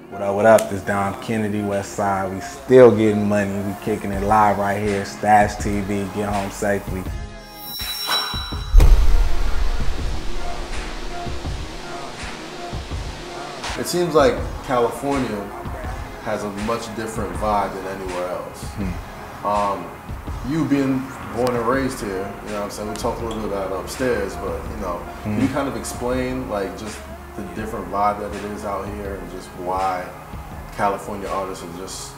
What up? This down Kennedy, West Side. We still getting money. We kicking it live right here. Stash TV. Get home safely. It seems like California has a much different vibe than anywhere else. You being born and raised here, you know what I'm saying? We talked a little bit about it upstairs, but you know, can you kind of explain like just the different vibe that it is out here and just why California artists are just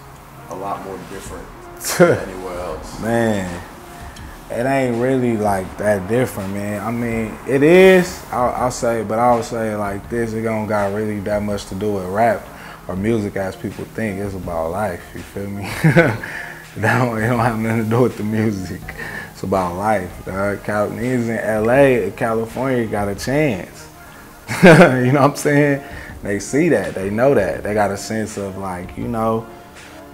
a lot more different than anywhere else? Man, it ain't really like that different, man. I mean, it is, I'll say, but I'll say it like this, it don't got really that much to do with rap or music as people think. It's about life, you feel me? It don't have nothing to do with the music. It's about life. Niggas in LA, California got a chance. You know what I'm saying? They see that, they know that. They got a sense of like, you know,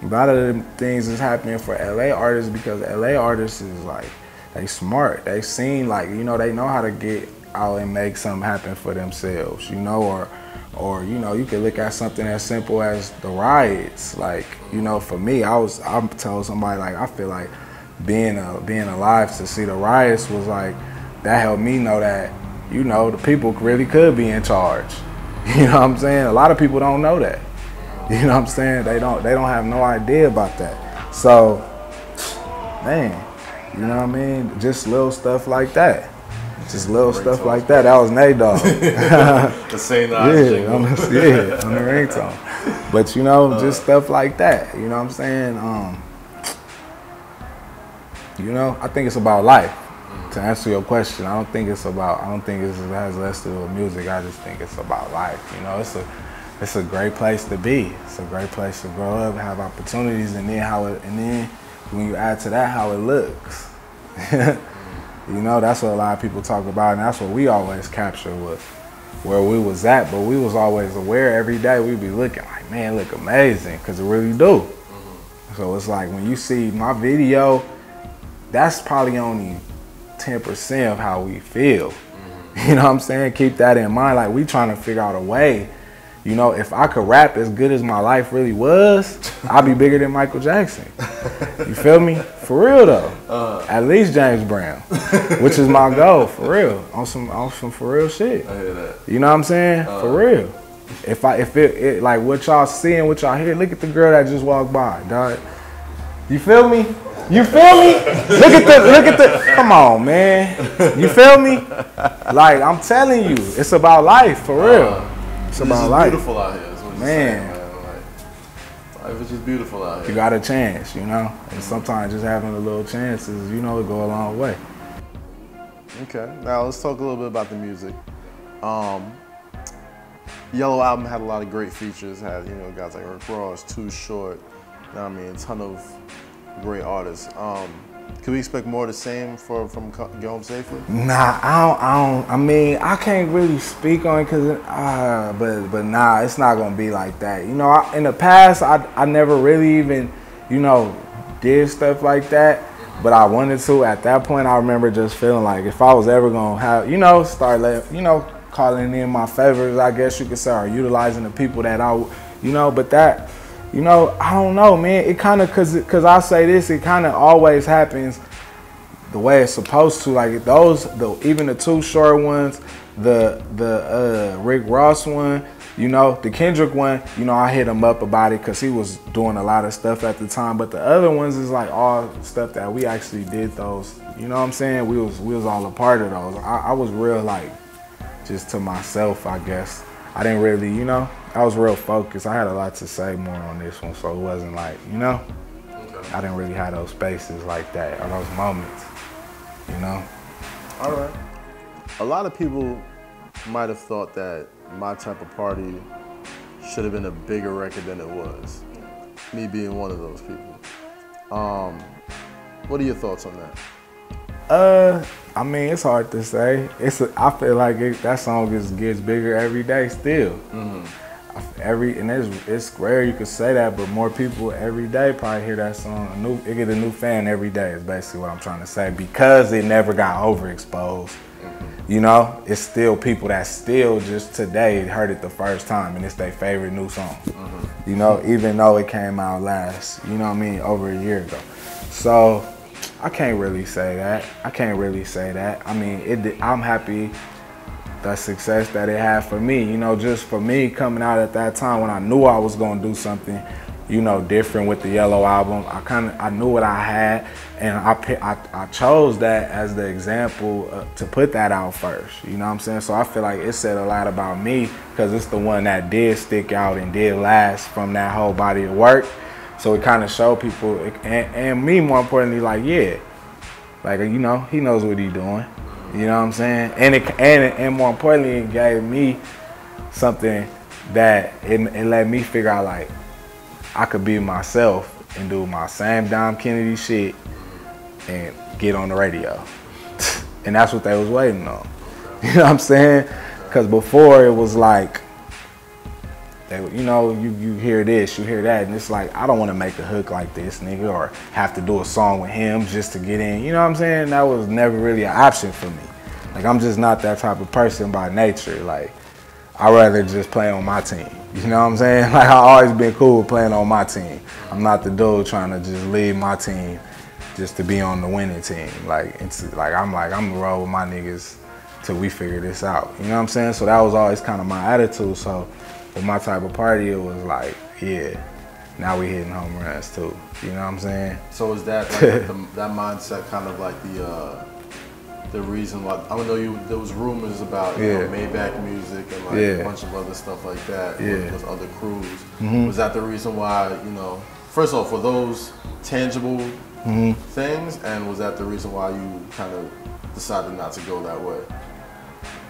a lot of the things is happening for LA artists because LA artists is like, they smart. They seen like, you know, they know how to get out and make something happen for themselves, you know, or you know, you could look at something as simple as the riots. Like, you know, for me, I'm telling somebody like, I feel like being alive to see the riots was like, that helped me know that, you know, the people really could be in charge. You know what I'm saying? A lot of people don't know that. You know what I'm saying? They don't have no idea about that. So, man, you know what I mean? Just little stuff like that. Just little stuff like that. That was Nate Dogg. The same on the ringtone. But you know, just stuff like that. You know what I'm saying? You know, I think it's about life. To answer your question, I don't think it has less to do with music. I just think it's about life. You know, it's a great place to be. It's a great place to grow up, have opportunities, and then when you add to that how it looks. You know, that's what a lot of people talk about, and that's what we always capture with where we was at. But we was always aware every day. We'd be looking like, man, look amazing, because it really do. So it's like when you see my video, that's probably only 10% of how we feel. You know what I'm saying? Keep that in mind. Like, we trying to figure out a way. You know, if I could rap as good as my life really was, I'd be bigger than Michael Jackson. You feel me? For real though. At least James Brown, which is my goal. For real, on some for real shit. I hear that. You know what I'm saying? For real. If it like what y'all seeing, what y'all hear, look at the girl that just walked by, dog. You feel me? You feel me? Look at the. Come on, man. You feel me? Like, I'm telling you, it's about life, for real. It's about life. Beautiful out here, is what you're saying, man. Like, life is just beautiful out here. You got a chance, you know? And sometimes just having a little chances, you know, it go a long way. Okay, now let's talk a little bit about the music. Yellow album had a lot of great features. Had, you know, guys like Rick Ross, Too Short, you know what I mean, a ton of great artists. Can we expect more of the same from Get Home Safely? Nah, I mean, I can't really speak on it because, but nah, it's not gonna be like that. You know, in the past, I never really even, you know, did stuff like that, but I wanted to. At that point, I remember just feeling like if I was ever gonna have, you know, calling in my favorites, I guess you could say, or utilizing the people that you know, but that, you know, I don't know, man. It kind of, cause I say this, it kind of always happens the way it's supposed to. Like even the Too Short ones, the Rick Ross one, you know, the Kendrick one, you know, I hit him up about it because he was doing a lot of stuff at the time. But the other ones is like all stuff that we actually did those. You know what I'm saying? We was all a part of those. I was real like just to myself, I guess. I didn't really, you know, I was real focused. I had a lot to say more on this one, so it wasn't like, you know, I didn't really have those spaces like that or those moments, you know. All right. A lot of people might have thought that My Type of Party should have been a bigger record than it was. Me being one of those people. What are your thoughts on that? I mean, it's hard to say. I feel like that song gets bigger every day still. It's rare you could say that, but more people every day probably hear that song. It get a new fan every day is basically what I'm trying to say, because it never got overexposed. You know, it's still people that still just today heard it the first time and it's their favorite new song. You know, even though it came out last, you know what I mean, over a year ago. So I can't really say that. I mean, I'm happy the success that it had for me. You know, just for me coming out at that time when I knew I was gonna do something, you know, different with the Yellow album. I knew what I had, and I chose that as the example to put that out first. You know what I'm saying? So I feel like it said a lot about me because it's the one that did stick out and did last from that whole body of work. So it kind of showed people, and me more importantly, like, yeah, like, you know, he knows what he's doing. You know what I'm saying? And more importantly, it gave me something that it let me figure out, like, I could be myself and do my same Dom Kennedy shit and get on the radio. And that's what they was waiting on. You know what I'm saying? Because before it was like, you know, you hear this, you hear that, and it's like, I don't want to make a hook like this, nigga, or have to do a song with him just to get in. You know what I'm saying? That was never really an option for me. Like, I'm just not that type of person by nature. Like, I'd rather just play on my team. You know what I'm saying? Like, I've always been cool with playing on my team. I'm not the dude trying to just lead my team just to be on the winning team. Like, I'm gonna roll with my niggas till we figure this out. You know what I'm saying? So that was always kind of my attitude. So with my type of party, it was like, yeah, now we hitting home runs too. You know what I'm saying? So is that like that mindset kind of like the reason why? I know there was rumors about you know, Maybach Music and like a bunch of other stuff like that with other crews. Was that the reason why, you know, first of all, for those tangible things, and was that the reason why you kind of decided not to go that way?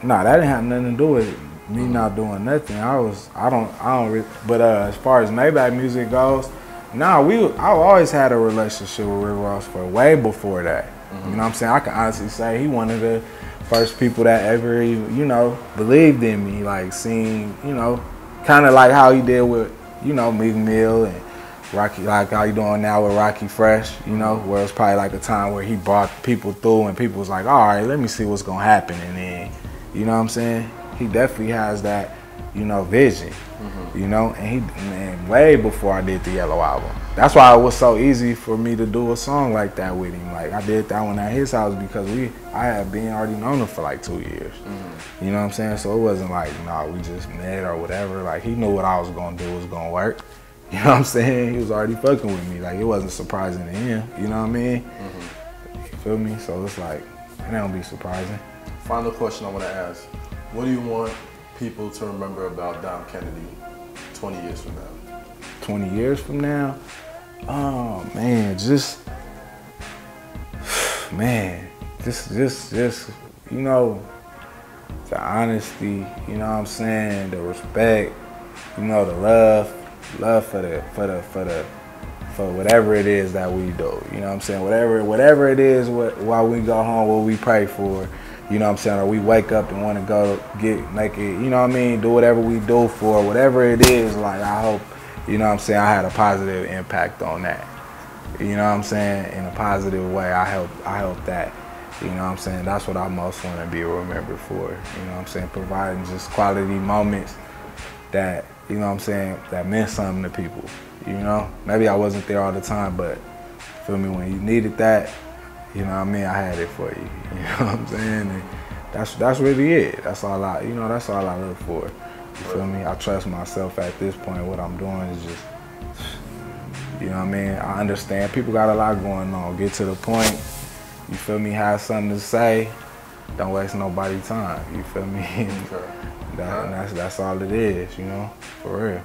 Nah, that didn't have nothing to do with me not doing nothing. But as far as Maybach Music goes, nah, I've always had a relationship with Rick Ross for way before that. You know what I'm saying? I can honestly say he one of the first people that ever, you know, believed in me. Like, seen, you know, kind of like how he did with, you know, Meek Mill and Rocky, like how he doing now with Rocky Fresh, you know, where it's probably like a time where he brought people through and people was like, all right, let me see what's gonna happen. And then, you know what I'm saying? He definitely has that, you know, vision, you know, and way before I did the Yellow album. That's why it was so easy for me to do a song like that with him. Like, I did that one at his house because I had been already known him for like 2 years. You know what I'm saying? So it wasn't like, nah, we just met or whatever. Like, he knew what I was gonna do was gonna work. You know what I'm saying? He was already fucking with me. Like, it wasn't surprising to him. You know what I mean? You feel me? So it's like, it don't be surprising. Final question I want to ask. What do you want people to remember about Dom Kennedy 20 years from now? 20 years from now? Oh, man, just, you know, the honesty, you know what I'm saying, the respect, you know, the love for whatever it is that we do. You know what I'm saying? Whatever it is, while we go home, what we pray for. You know what I'm saying? Or we wake up and want to go make it, you know what I mean? Do whatever we do for whatever it is. Like, I hope, you know what I'm saying, I had a positive impact on that. You know what I'm saying? In a positive way, I help that. You know what I'm saying? That's what I most want to be remembered for. You know what I'm saying? Providing just quality moments that, you know what I'm saying, that meant something to people. You know? Maybe I wasn't there all the time, but feel me, when you needed that, you know what I mean, I had it for you. You know what I'm saying? And that's really it. That's all I look for. You feel me? I trust myself at this point. What I'm doing is just, you know what I mean? I understand people got a lot going on. Get to the point, you feel me, have something to say, don't waste nobody's time. You feel me? That's all it is, you know, for real.